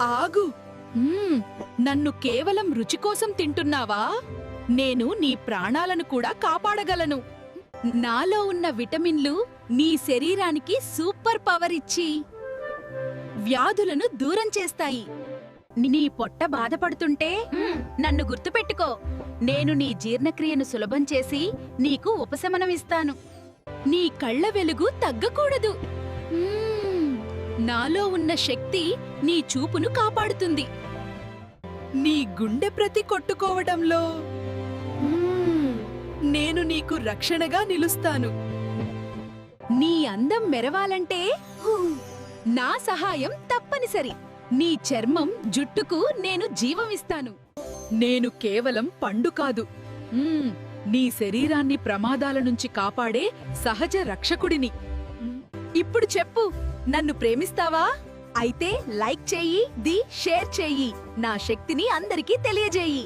ఆగు. నన్ను కేవలం రుచి కోసం తింటున్నావా? నేను నీ ప్రాణాలను కూడా కాపాడగలను. నాలో ఉన్న విటమిన్లు నీ శరీరానికి సూపర్ పవర్ ఇచ్చి వ్యాధులను దూరం చేస్తాయి. నీ పొట్ట బాధపడుతుంటే నన్ను గుర్తుపెట్టుకో. నేను నీ జీర్ణక్రియను సులభం చేసి నీకు ఉపశమనం ఇస్తాను. నీ కళ్ళ వెలుగు తగ్గకూడదు. నాలో ఉన్న శక్తి నీ చూపును కాపాడుతుంది. నీ గుండె ప్రతి కొట్టుకోవడంలో నేను నీకు రక్షణగా నిలుస్తాను. నీ అందం మెరవాలంటే నా సహాయం తప్పనిసరి. నీ చర్మం, జుట్టుకు నేను జీవమిస్తాను. నేను కేవలం పండు కాదు, నీ శరీరాన్ని ప్రమాదాల నుంచి కాపాడే సహజ రక్షకుడిని. ఇప్పుడు చెప్పు, నన్ను ప్రేమిస్తావా? అయితే లైక్ చెయ్యి, షేర్ చెయ్యి. నా శక్తిని అందరికీ తెలియజేయి.